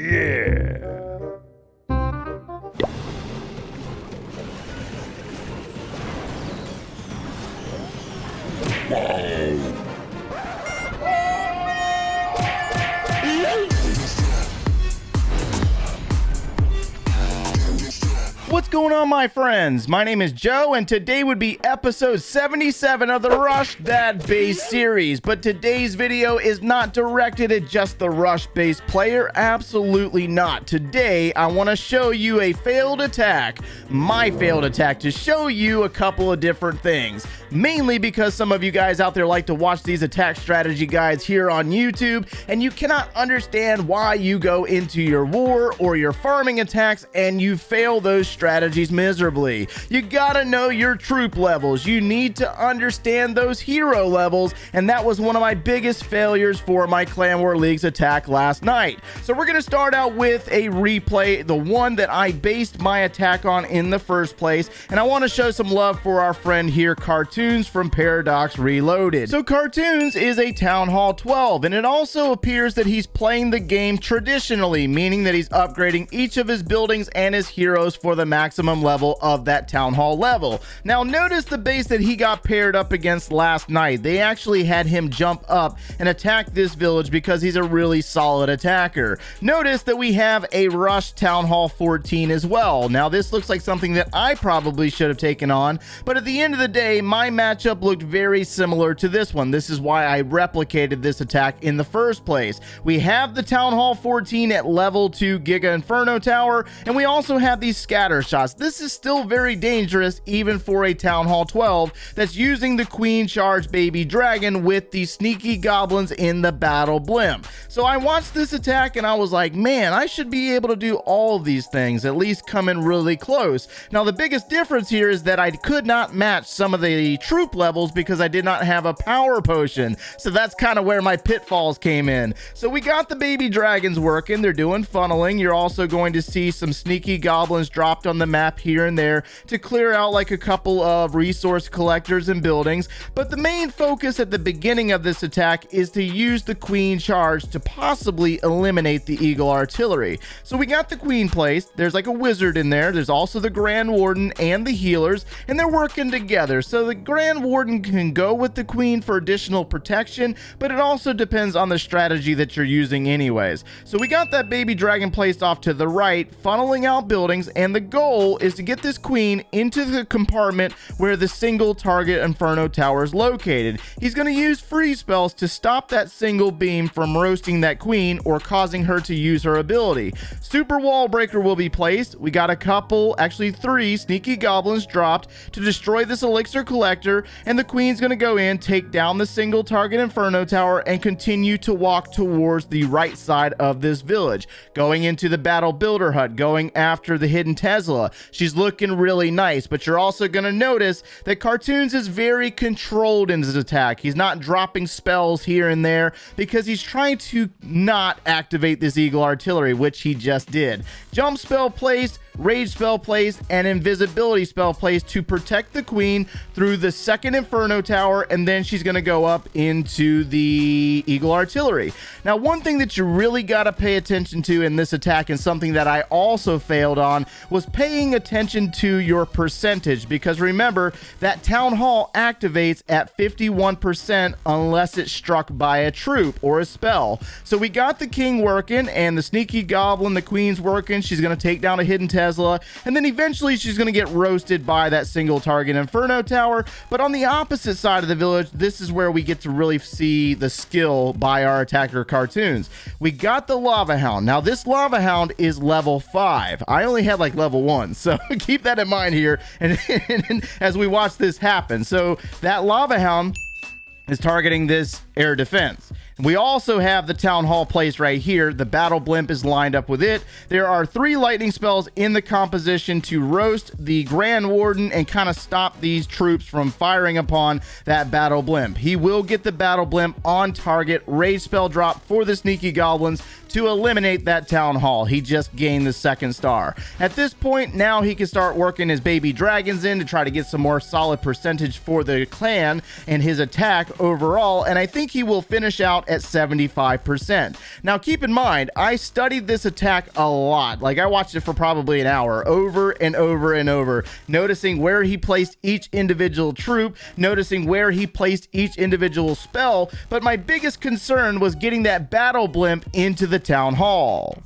Yeah. What's going on, my friends? My name is Joe, and today would be episode 77 of the Rushed base series. But today's video is not directed at just the Rushed base player. Absolutely not. Today, I want to show you a failed attack, my failed attack, to show you a couple of different things. Mainly because some of you guys out there like to watch these attack strategy guides here on YouTube, and you cannot understand why you go into your war or your farming attacks and you fail those strategies miserably. You gotta know your troop levels. You need to understand those hero levels, and that was one of my biggest failures for my Clan War League's attack last night. So we're gonna start out with a replay, the one that I based my attack on in the first place, and I want to show some love for our friend here, Cartoons from Paradox Reloaded. So Cartoons is a Town Hall 12, and it also appears that he's playing the game traditionally, meaning that he's upgrading each of his buildings and his heroes for the maximum level of that Town Hall level. Now notice the base that he got paired up against last night. They actually had him jump up and attack this village because he's a really solid attacker. Notice that we have a Rushed Town Hall 14 as well. Now this looks like something that I probably should have taken on, but at the end of the day, my matchup looked very similar to this one. This is why I replicated this attack in the first place. We have the Town Hall 14 at level 2 Giga Inferno Tower, and we also have these scatter shots. This is still very dangerous even for a Town Hall 12 that's using the Queen Charge Baby Dragon with the Sneaky Goblins in the Battle Blimp. So I watched this attack and I was like, man, I should be able to do all of these things, at least come in really close. Now the biggest difference here is that I could not match some of the troop levels because I did not have a power potion. So that's kind of where my pitfalls came in. So we got the baby dragons working. They're doing funneling. You're also going to see some sneaky goblins dropped on the map here and there to clear out like a couple of resource collectors and buildings. But the main focus at the beginning of this attack is to use the Queen Charge to possibly eliminate the Eagle Artillery. So we got the Queen placed. There's like a wizard in there. There's also the Grand Warden and the healers, and they're working together. So the Grand Warden can go with the Queen for additional protection, but it also depends on the strategy that you're using anyways. So we got that baby dragon placed off to the right, funneling out buildings, and the goal is to get this Queen into the compartment where the single target Inferno Tower is located. He's going to use freeze spells to stop that single beam from roasting that Queen or causing her to use her ability. Super Wall Breaker will be placed. We got a couple, actually 3 sneaky goblins dropped to destroy this elixir collector, and the Queen's going to go in, take down the single target Inferno Tower, and continue to walk towards the right side of this village, going into the Battle Builder hut, going after the hidden Tesla. She's looking really nice, but you're also going to notice that Cartoons is very controlled in his attack. He's not dropping spells here and there because he's trying to not activate this Eagle Artillery, which he just did. Jump spell placed, rage spell placed, and invisibility spell placed to protect the Queen through the second Inferno Tower, and then she's going to go up into the Eagle Artillery. Now one thing that you really got to pay attention to in this attack, and something that I also failed on, was paying attention to your percentage, because remember that Town Hall activates at 51% unless it's struck by a troop or a spell. So we got the King working and the Sneaky Goblin, the Queen's working. She's going to take down a hidden Tesla, and then eventually she's going to get roasted by that single target Inferno Tower. But on the opposite side of the village, this is where we get to really see the skill by our attacker Cartoons. We got the Lava Hound. Now this Lava Hound is level 5. I only had like level 1, so keep that in mind here and as we watch this happen. So that Lava Hound is targeting this air defense. We also have the Town Hall placed right here. The Battle Blimp is lined up with it. There are 3 lightning spells in the composition to roast the Grand Warden and kind of stop these troops from firing upon that Battle Blimp. He will get the Battle Blimp on target. Rage spell drop for the Sneaky Goblins to eliminate that Town Hall. He just gained the 2nd star. At this point, now he can start working his baby dragons in to try to get some more solid percentage for the clan and his attack overall, and I think he will finish out out at 75%. Now keep in mind, I studied this attack a lot. Like, I watched it for probably an hour, over and over and over, noticing where he placed each individual troop, noticing where he placed each individual spell, but my biggest concern was getting that battle blimp into the town hall.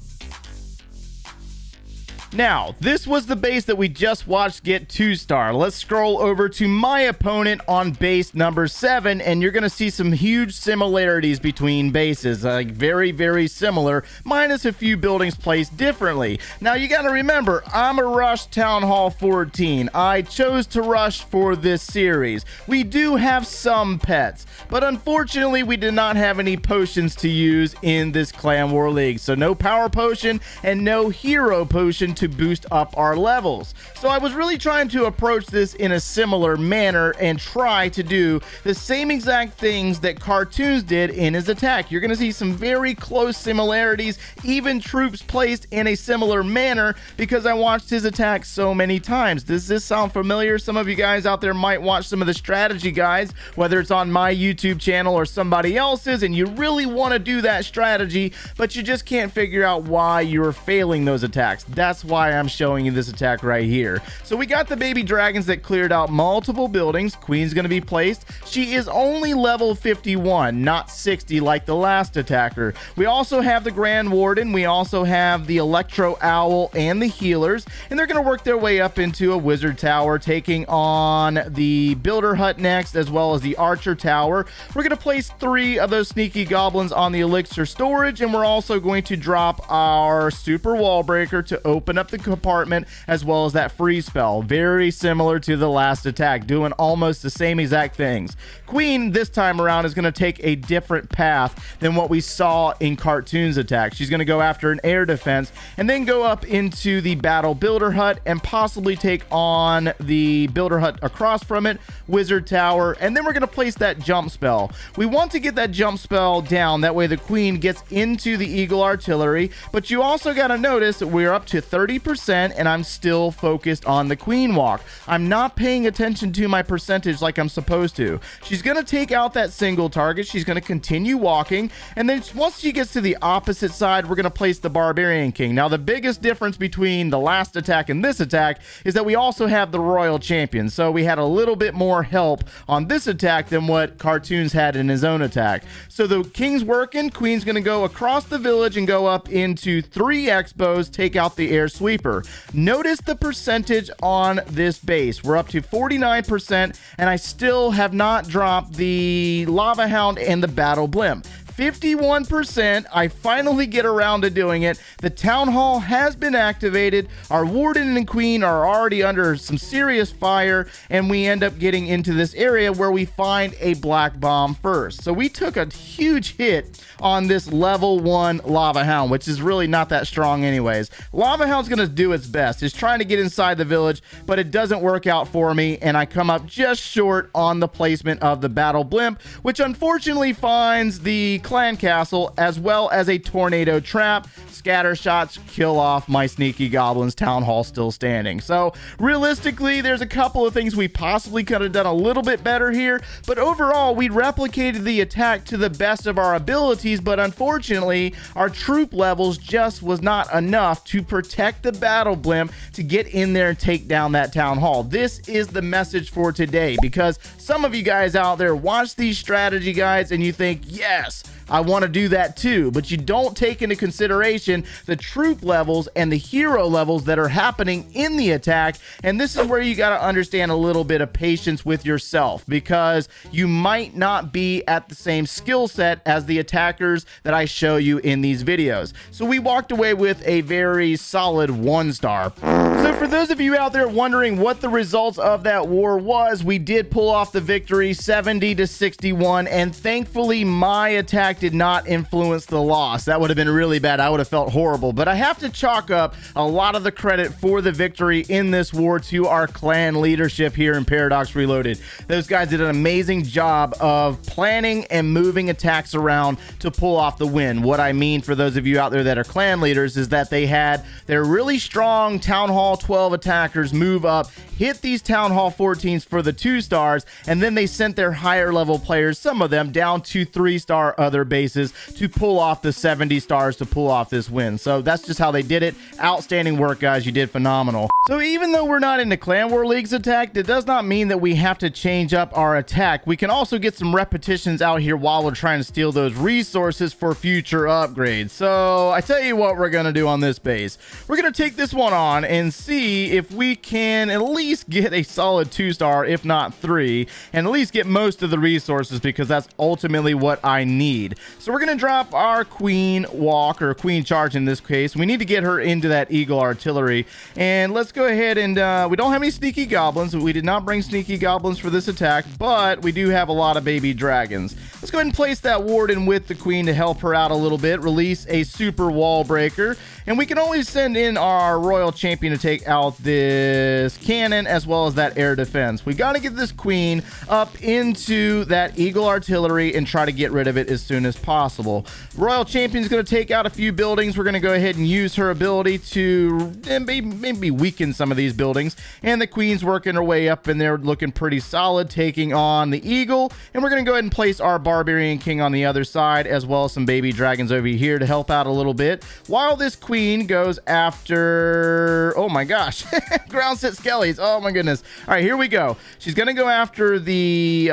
Now, this was the base that we just watched get 2-star. Let's scroll over to my opponent on base number 7, and you're going to see some huge similarities between bases. Like, very, very similar, minus a few buildings placed differently. Now, you got to remember, I'm a Rushed Town Hall 14. I chose to rush for this series. We do have some pets, but unfortunately, we did not have any potions to use in this Clan War League. So no power potion and no hero potion to boost up our levels. So I was really trying to approach this in a similar manner and try to do the same exact things that Cartoons did in his attack. You're going to see some very close similarities, even troops placed in a similar manner, because I watched his attack so many times. Does this sound familiar? Some of you guys out there might watch some of the strategy guides, whether it's on my YouTube channel or somebody else's, and you really want to do that strategy, but you just can't figure out why you're failing those attacks. That's why I'm showing you this attack right here. So we got the baby dragons that cleared out multiple buildings. Queen's going to be placed. She is only level 51, not 60 like the last attacker. We also have the Grand Warden. We also have the Electro Owl and the healers, and they're going to work their way up into a wizard tower, taking on the builder hut next, as well as the archer tower. We're going to place 3 of those sneaky goblins on the elixir storage, and we're also going to drop our super wall breaker to open up the compartment, as well as that freeze spell. Very similar to the last attack, doing almost the same exact things. Queen this time around is going to take a different path than what we saw in Cartoons attack. She's going to go after an air defense and then go up into the battle builder hut and possibly take on the builder hut across from it, wizard tower, and then we're going to place that jump spell. We want to get that jump spell down, that way the queen gets into the eagle artillery, but you also got to notice that we're up to 30% and I'm still focused on the queen walk. I'm not paying attention to my percentage like I'm supposed to. She's going to take out that single target. She's going to continue walking, and then once she gets to the opposite side, we're going to place the barbarian king. Now, the biggest difference between the last attack and this attack is that we also have the royal champion, so we had a little bit more help on this attack than what Cartoons had in his own attack. So the king's working. Queen's going to go across the village and go up into 3 expos, take out the air sweeper. Notice the percentage on this base. We're up to 49%, and I still have not dropped the lava hound and the battle blimp. 51%. I finally get around to doing it. The town hall has been activated. Our warden and queen are already under some serious fire, and we end up getting into this area where we find a black bomb first. So we took a huge hit on this level 1 lava hound, which is really not that strong anyways. Lava hound's gonna do its best. It's trying to get inside the village, but it doesn't work out for me, and I come up just short on the placement of the battle blimp, which unfortunately finds the clan castle as well as a tornado trap. Scatter shots kill off my sneaky goblins. Town hall still standing. So realistically, there's a couple of things we possibly could have done a little bit better here, but overall we replicated the attack to the best of our abilities, but unfortunately our troop levels just was not enough to protect the battle blimp to get in there and take down that town hall. This is the message for today, because some of you guys out there watch these strategy guides and you think, yes, I want to do that too, but you don't take into consideration the troop levels and the hero levels that are happening in the attack. And this is where you got to understand a little bit of patience with yourself, because you might not be at the same skill set as the attackers that I show you in these videos. So we walked away with a very solid 1-star. So for those of you out there wondering what the results of that war was, we did pull off the victory 70-61, and thankfully my attack did not influence the loss. That would have been really bad. I would have felt horrible, but I have to chalk up a lot of the credit for the victory in this war to our clan leadership here in Paradox Reloaded. Those guys did an amazing job of planning and moving attacks around to pull off the win. What I mean, for those of you out there that are clan leaders, is that they had their really strong Town Hall 12 attackers move up, hit these Town Hall 14s for the 2 stars, and then they sent their higher level players, some of them, down to 3-star other bases to pull off the 70 stars to pull off this win. So that's just how they did it. Outstanding work, guys. You did phenomenal. So even though we're not into Clan War League's attack, that does not mean that we have to change up our attack. We can also get some repetitions out here while we're trying to steal those resources for future upgrades. So I tell you what we're going to do on this base. We're going to take this one on and see if we can at least get a solid 2-star, if not 3, and at least get most of the resources, because that's ultimately what I need. So we're going to drop our Queen Walk, or Queen Charge in this case. We need to get her into that Eagle Artillery. And let's go ahead and we don't have any Sneaky Goblins. We did not bring Sneaky Goblins for this attack, but we do have a lot of baby dragons. Let's go ahead and place that Warden with the Queen to help her out a little bit. Release a Super Wall Breaker, and we can always send in our Royal Champion to take out this cannon as well as that air defense. We got to get this Queen up into that Eagle Artillery and try to get rid of it as soon as possible. Royal Champion is going to take out a few buildings. We're going to go ahead and use her ability to maybe weaken some of these buildings, and the Queen's working her way up in there, looking pretty solid, taking on the Eagle. And we're going to go ahead and place our Barbarian King on the other side, as well as some baby dragons over here to help out a little bit, while this Queen goes after, oh my gosh, ground set skellies. Oh my goodness. All right, here we go. She's going to go after the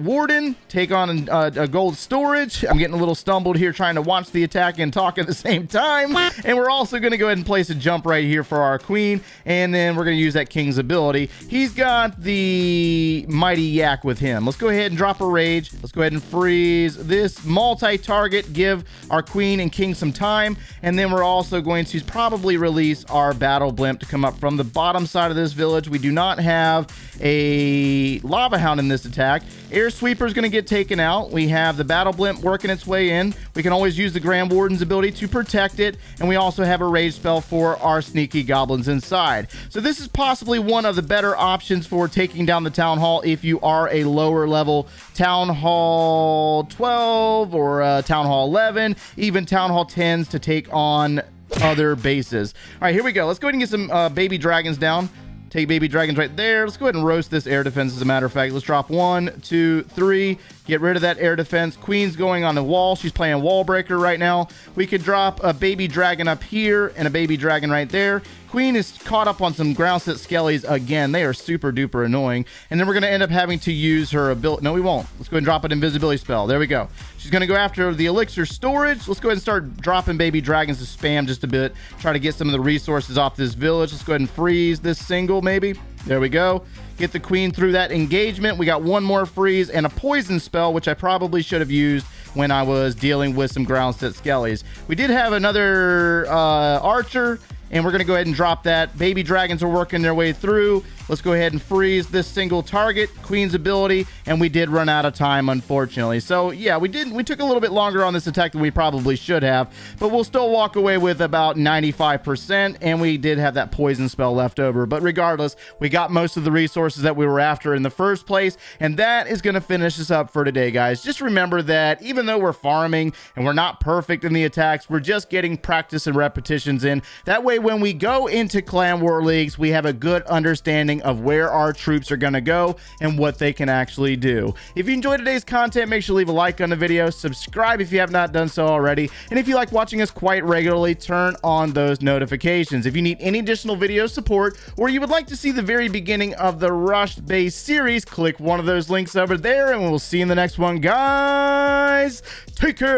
Warden, take on a gold storage. I'm getting a little stumbled here trying to watch the attack and talk at the same time. And we're also going to go ahead and place a jump right here for our Queen, and then we're going to use that King's ability. He's got the Mighty Yak with him. Let's go ahead and drop a Rage. Let's go ahead and freeze this multi-target, give our Queen and King some time, and then we're also going to probably release our Battle Blimp to come up from the bottom side of this village. We do not have a Lava Hound in this attack. Air Sweeper is going to get taken out. We have the Battle Blimp working its way in. We can always use the Grand Warden's ability to protect it, and we also have a Rage spell for our Sneaky Goblins inside. So this is possibly one of the better options for taking down the Town Hall if you are a lower level Town Hall 12 or Town Hall 11, even Town Hall 10s to take on other bases. All right, here we go. Let's go ahead and get some baby dragons down. Take baby dragons right there. Let's go ahead and roast this air defense, as a matter of fact. Let's drop 1, 2, 3. Get rid of that air defense. Queen's going on the wall. She's playing Wall Breaker right now. We could drop a baby dragon up here and a baby dragon right there. Queen is caught up on some ground set skellies again. They are super duper annoying. And then we're going to end up having to use her ability. No, we won't. Let's go ahead and drop an invisibility spell. There we go. She's going to go after the elixir storage. Let's go ahead and start dropping baby dragons to spam just a bit. Try to get some of the resources off this village. Let's go ahead and freeze this single maybe. There we go. Get the Queen through that engagement. We got one more freeze and a poison spell, which I probably should have used when I was dealing with some ground set skellies. We did have another archer, and we're going to go ahead and drop that. Baby dragons are working their way through. Let's go ahead and freeze this single target, Queen's ability, and we did run out of time, unfortunately. So yeah, we took a little bit longer on this attack than we probably should have, but we'll still walk away with about 95%, and we did have that poison spell left over. But regardless, we got most of the resources that we were after in the first place, and that is going to finish us up for today, guys. Just remember that even though we're farming and we're not perfect in the attacks, we're just getting practice and repetitions in. That way, when we go into Clan War Leagues, we have a good understanding of where our troops are going to go and what they can actually do. If you enjoyed today's content, make sure to leave a like on the video, subscribe if you have not done so already, and if you like watching us quite regularly, turn on those notifications. If you need any additional video support, or you would like to see the very beginning of the Rushed base series, click one of those links over there, and we'll see you in the next one, guys. Take care.